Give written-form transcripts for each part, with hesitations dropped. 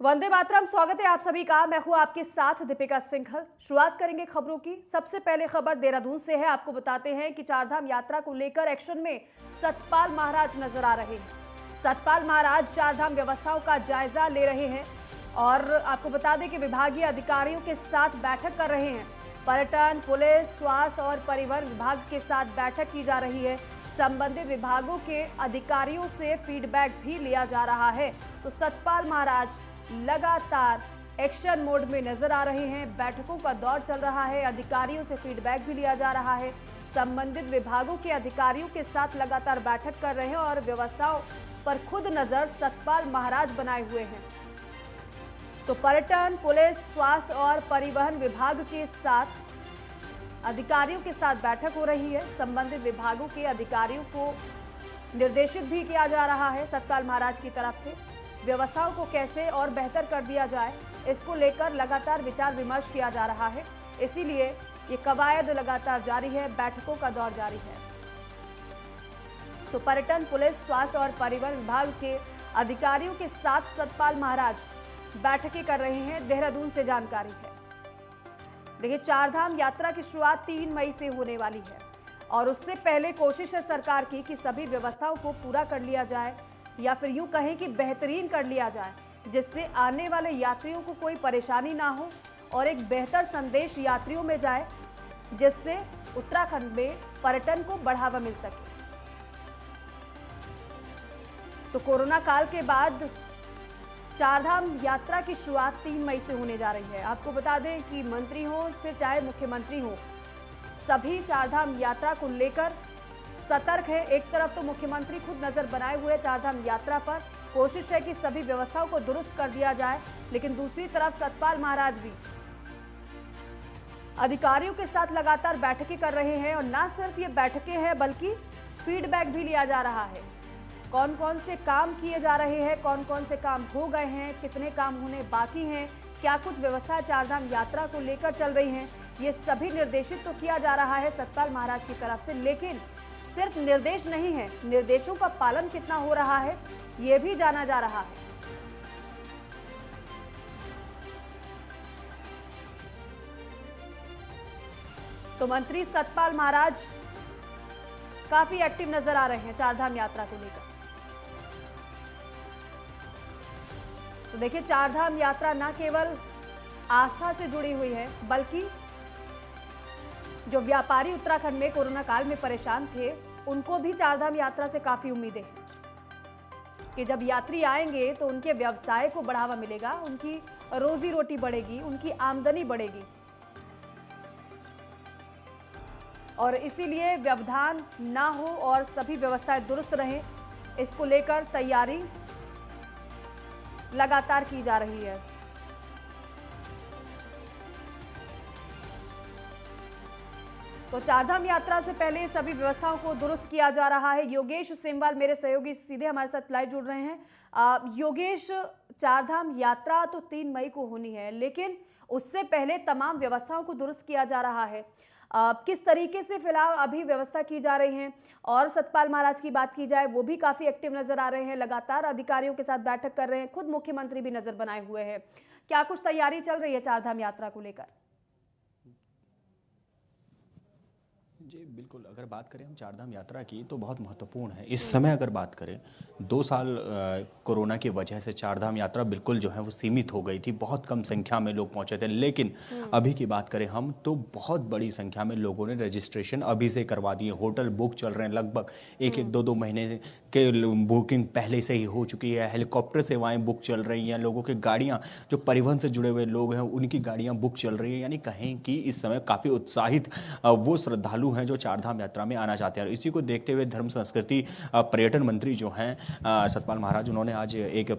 वंदे मातरम। स्वागत है आप सभी का। मैं हूं आपके साथ दीपिका सिंघल। शुरुआत करेंगे खबरों की। सबसे पहले खबर देहरादून से है। आपको बताते हैं कि चारधाम यात्रा को लेकर एक्शन में सतपाल महाराज नजर आ रहे हैं। सतपाल महाराज चारधाम व्यवस्थाओं का जायजा ले रहे हैं और आपको बता दें कि विभागीय अधिकारियों के साथ बैठक कर रहे हैं। पर्यटन, पुलिस, स्वास्थ्य और परिवहन विभाग के साथ बैठक की जा रही है। संबंधित विभागों के अधिकारियों से फीडबैक भी लिया जा रहा है। तो सतपाल महाराज लगातार एक्शन मोड में नजर आ रहे हैं। बैठकों का दौर चल रहा है, अधिकारियों से फीडबैक भी लिया जा रहा है। संबंधित विभागों के अधिकारियों के साथ लगातार बैठक कर रहे हैं और व्यवस्थाओं पर खुद नजर सतपाल महाराज बनाए हुए हैं। तो पर्यटन, पुलिस, स्वास्थ्य और परिवहन विभाग के साथ अधिकारियों के साथ बैठक हो रही है। संबंधित विभागों के अधिकारियों को निर्देशित भी किया जा रहा है सतपाल महाराज की तरफ से। व्यवस्थाओं को कैसे और बेहतर कर दिया जाए, इसको लेकर लगातार विचार विमर्श किया जा रहा है। इसीलिए ये कवायद लगातार जारी है, बैठकों का दौर जारी है। तो पर्यटन, पुलिस, स्वास्थ्य और परिवहन विभाग के अधिकारियों के साथ सतपाल महाराज बैठकें कर रहे हैं। देहरादून से जानकारी है। देखिए, चारधाम यात्रा की शुरुआत 3 मई से होने वाली है और उससे पहले कोशिश है सरकार की कि सभी व्यवस्थाओं को पूरा कर लिया जाए या फिर यूं कहें कि बेहतरीन कर लिया जाए, जिससे आने वाले यात्रियों को कोई परेशानी ना हो और एक बेहतर संदेश यात्रियों में जाए, जिससे उत्तराखंड में पर्यटन को बढ़ावा मिल सके। तो कोरोना काल के बाद चारधाम यात्रा की शुरुआत 3 मई से होने जा रही है। आपको बता दें कि मंत्री हो फिर चाहे मुख्यमंत्री हो, सभी चारधाम यात्रा को लेकर सतर्क है। एक तरफ तो मुख्यमंत्री खुद नजर बनाए हुए चारधाम यात्रा पर, कोशिश है कि सभी व्यवस्थाओं को दुरुस्त कर दिया जाए, लेकिन दूसरी तरफ सतपाल महाराज भी अधिकारियों के साथ लगातार बैठकें कर रहे हैं। और ना सिर्फ ये बैठकें हैं बल्कि फीडबैक भी लिया जा रहा है। कौन कौन से काम किए जा रहे हैं, कौन कौन से काम हो गए हैं, कितने काम होने बाकी हैं, क्या कुछ व्यवस्था चारधाम यात्रा को लेकर चल रही हैं, ये सभी निर्देशित तो किया जा रहा है सतपाल महाराज की तरफ से। लेकिन सिर्फ निर्देश नहीं है, निर्देशों का पालन कितना हो रहा है यह भी जाना जा रहा है। तो मंत्री सतपाल महाराज काफी एक्टिव नजर आ रहे हैं चारधाम यात्रा को लेकर। तो देखिए, चारधाम यात्रा न केवल आस्था से जुड़ी हुई है, बल्कि जो व्यापारी उत्तराखंड में कोरोना काल में परेशान थे, उनको भी चारधाम यात्रा से काफी उम्मीदें हैं कि जब यात्री आएंगे तो उनके व्यवसाय को बढ़ावा मिलेगा, उनकी रोजी रोटी बढ़ेगी, उनकी आमदनी बढ़ेगी। और इसीलिए व्यवधान ना हो और सभी व्यवस्थाएं दुरुस्त रहें, इसको लेकर तैयारी लगातार की जा रही है। तो चारधाम यात्रा से पहले सभी व्यवस्थाओं को दुरुस्त किया जा रहा है। योगेश सेमवाल मेरे सहयोगी सीधे हमारे साथ लाइव जुड़ रहे हैं। योगेश, चारधाम यात्रा तो 3 मई को होनी है, लेकिन उससे पहले तमाम व्यवस्थाओं को दुरुस्त किया जा रहा है। किस तरीके से फिलहाल अभी व्यवस्था की जा रही है? और सतपाल महाराज की बात की जाए, वो भी काफी एक्टिव नजर आ रहे हैं, लगातार अधिकारियों के साथ बैठक कर रहे हैं, खुद मुख्यमंत्री भी नजर बनाए हुए हैं। क्या कुछ तैयारी चल रही है चारधाम यात्रा को लेकर? जी बिल्कुल, अगर बात करें हम चारधाम यात्रा की तो बहुत महत्वपूर्ण है। इस समय अगर बात करें, 2 साल कोरोना की वजह से चारधाम यात्रा बिल्कुल जो है वो सीमित हो गई थी, बहुत कम संख्या में लोग पहुंचे थे। लेकिन अभी की बात करें हम तो बहुत बड़ी संख्या में लोगों ने रजिस्ट्रेशन अभी से करवा दिए। होटल बुक चल रहे हैं, लगभग 1-2 महीने के बुकिंग पहले से ही हो चुकी है। हेलीकॉप्टर सेवाएं बुक चल रही हैं, लोगों की गाड़ियाँ, जो परिवहन से जुड़े हुए लोग हैं उनकी गाड़ियाँ बुक चल रही हैं। यानी कहें कि इस समय काफ़ी उत्साहित वो श्रद्धालु हैं जो चारधाम यात्रा में आना चाहते हैं। और इसी को देखते हुए धर्म, संस्कृति, पर्यटन मंत्री जो हैं सतपाल महाराज, उन्होंने आज एक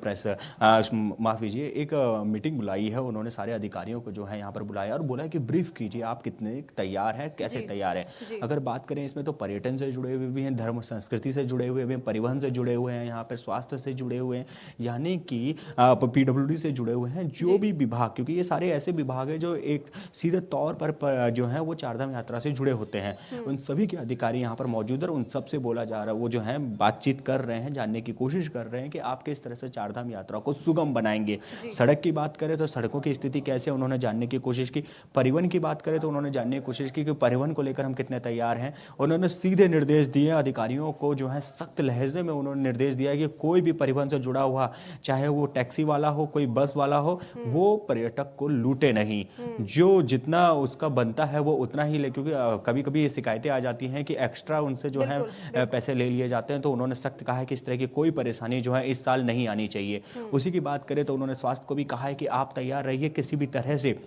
एक मीटिंग बुलाई है। उन्होंने सारे अधिकारियों को जो है यहाँ पर बुलाया और बोला कि ब्रीफ कीजिए आप कितने तैयार हैं, कैसे तैयार हैं। अगर बात करें इसमें तो पर्यटन से जुड़े हुए भी हैं, धर्म संस्कृति से जुड़े हुए भी हैं, परिवहन से जुड़े हुए हैं, यहाँ पर स्वास्थ्य से जुड़े हुए हैं, यानी कि PWD से जुड़े हुए हैं। जो भी विभाग, क्योंकि ये सारे ऐसे विभाग हैं जो एक सीधे तौर पर जो है वो चारधाम यात्रा से जुड़े होते हैं। उन सभी के अधिकारी यहाँ पर मौजूद है और उन सबसे बोला जा रहा है, वो जो है बातचीत कर रहे हैं, जानने की कोशिश कर रहे हैं कि आप किस तरह से चारधाम यात्रा को सुगम बनाएंगे। सड़क की बात करें तो सड़कों की स्थिति कैसे, उन्होंने जानने की कोशिश की। परिवहन की बात करें तो उन्होंने जानने की कोशिश की कि परिवहन को लेकर हम कितने तैयार हैं। उन्होंने सीधे निर्देश दिए अधिकारियों को, जो है सख्त लहजे में उन्होंने निर्देश दिया कि कोई भी परिवहन से जुड़ा हुआ, चाहे वो टैक्सी वाला हो, कोई बस वाला हो, वो पर्यटक को लूटे नहीं, जो जितना उसका बनता है वो उतना ही ले, क्योंकि कभी कभी ये शिकायतें आ जाती हैं कि एक्स्ट्रा उनसे जो है पैसे ले लिए जाते हैं। तो उन्होंने सख्त कहा है कि इस तरह की कोई परेशानी जो है इस साल नहीं आनी चाहिए। उसी की बात करें तो उन्होंने स्वास्थ्य को भी कहा है कि आप तैयार रहिए किसी भी तरह से,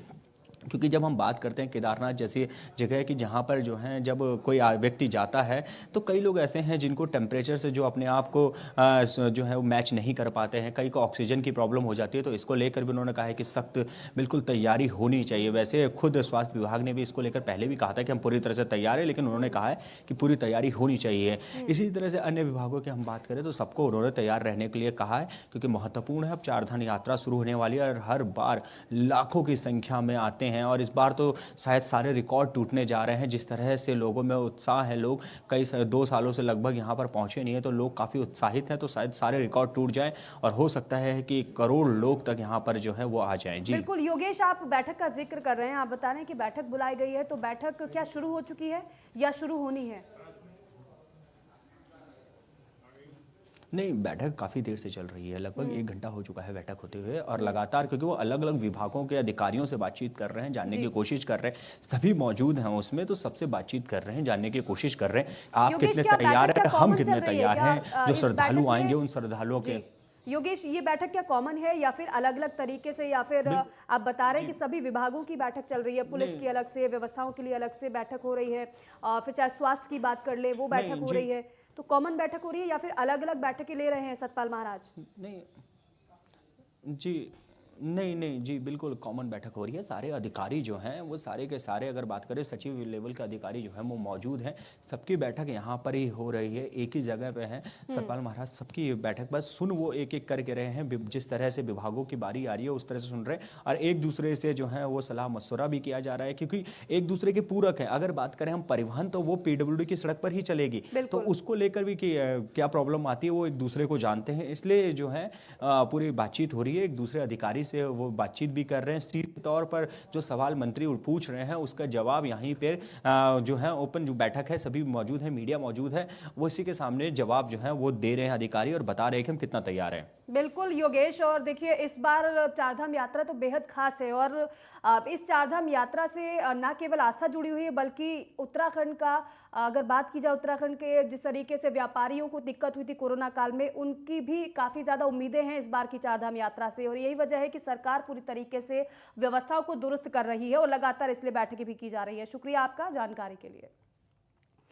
क्योंकि जब हम बात करते हैं केदारनाथ जैसी जगह की जहाँ पर जो है जब कोई व्यक्ति जाता है तो कई लोग ऐसे हैं जिनको टेम्परेचर से जो अपने आप को जो है वो मैच नहीं कर पाते हैं, कई को ऑक्सीजन की प्रॉब्लम हो जाती है। तो इसको लेकर भी उन्होंने कहा है कि सख्त बिल्कुल तैयारी होनी चाहिए। वैसे खुद स्वास्थ्य विभाग ने भी इसको लेकर पहले भी कहा था कि हम पूरी तरह से तैयार हैं, लेकिन उन्होंने कहा है कि पूरी तैयारी होनी चाहिए। इसी तरह से अन्य विभागों की हम बात करें तो सबको उन्होंने तैयार रहने के लिए कहा है, क्योंकि महत्वपूर्ण है। अब चारधाम यात्रा शुरू होने वाली है और हर बार लाखों की संख्या में आते हैं और इस बार तो शायद सारे रिकॉर्ड टूटने जा रहे हैं। जिस तरह से लोगों में उत्साह है, लोग कई 2 सालों से लगभग यहाँ पर पहुंचे नहीं है, तो लोग काफ़ी उत्साहित हैं। तो शायद सारे रिकॉर्ड टूट जाएं और हो सकता है कि 1 करोड़ लोग तक यहाँ पर जो है वो आ जाएं। जी बिल्कुल योगेश, आप बैठक का जिक्र कर रहे हैं, आप बता रहे हैं कि बैठक बुलाई गई है, तो बैठक क्या शुरू हो चुकी है या शुरू होनी है? नहीं, बैठक काफ़ी देर से चल रही है, लगभग 1 घंटा हो चुका है बैठक होते हुए और लगातार, क्योंकि वो अलग अलग विभागों के अधिकारियों से बातचीत कर रहे हैं, जानने की कोशिश कर रहे हैं। सभी मौजूद हैं उसमें, तो सबसे बातचीत कर रहे हैं, जानने की कोशिश कर रहे हैं आप कितने तैयार हैं, हम कितने तैयार हैं, जो श्रद्धालु आएंगे उन श्रद्धालुओं के। योगेश, ये बैठक क्या कॉमन है या फिर अलग अलग तरीके से, या फिर आप बता रहे हैं कि सभी विभागों की बैठक चल रही है, पुलिस की अलग से, व्यवस्थाओं के लिए अलग से बैठक हो रही है, फिर चाहे स्वास्थ्य की बात कर ले वो बैठक हो रही है, तो कॉमन बैठक हो रही है या फिर अलग अलग बैठकें ले रहे हैं सतपाल महाराज? नहीं जी, नहीं जी, बिल्कुल कॉमन बैठक हो रही है। सारे अधिकारी जो हैं वो सारे के सारे, अगर बात करें सचिव लेवल के अधिकारी जो हैं वो मौजूद हैं। सबकी बैठक यहाँ पर ही हो रही है, एक ही जगह पे है। सतपाल महाराज सबकी बैठक बस सुन वो एक एक करके रहे हैं, जिस तरह से विभागों की बारी आ रही है उस तरह से सुन रहे हैं और एक दूसरे से जो है वो सलाह मशवरा भी किया जा रहा है, क्योंकि एक दूसरे के पूरक है। अगर बात करें हम परिवहन, तो वो PWD की सड़क पर ही चलेगी, तो उसको लेकर भी कि क्या प्रॉब्लम आती है वो एक दूसरे को जानते हैं, इसलिए जो है पूरी बातचीत हो रही है। एक दूसरे अधिकारी से वो बातचीत भी कर रहे हैं, सीधे तौर पर जो सवाल मंत्री पूछ रहे हैं उसका जवाब यहीं पे जो है ओपन जो बैठक है, सभी मौजूद है, मीडिया मौजूद है, वो इसी के सामने जवाब जो है वो दे रहे हैं अधिकारी और बता रहे हैं कि हम कितना तैयार हैं। बिल्कुल योगेश, और देखिए इस बार चारधाम यात्रा तो बेहद खास है और इस चारधाम यात्रा से न केवल आस्था जुड़ी हुई है बल्कि उत्तराखंड का, अगर बात की जाए उत्तराखंड के जिस तरीके से व्यापारियों को दिक्कत हुई थी कोरोना काल में, उनकी भी काफ़ी ज़्यादा उम्मीदें हैं इस बार की चारधाम यात्रा से, और यही वजह है कि सरकार पूरी तरीके से व्यवस्थाओं को दुरुस्त कर रही है और लगातार इसलिए बैठकें भी की जा रही है। शुक्रिया आपका जानकारी के लिए।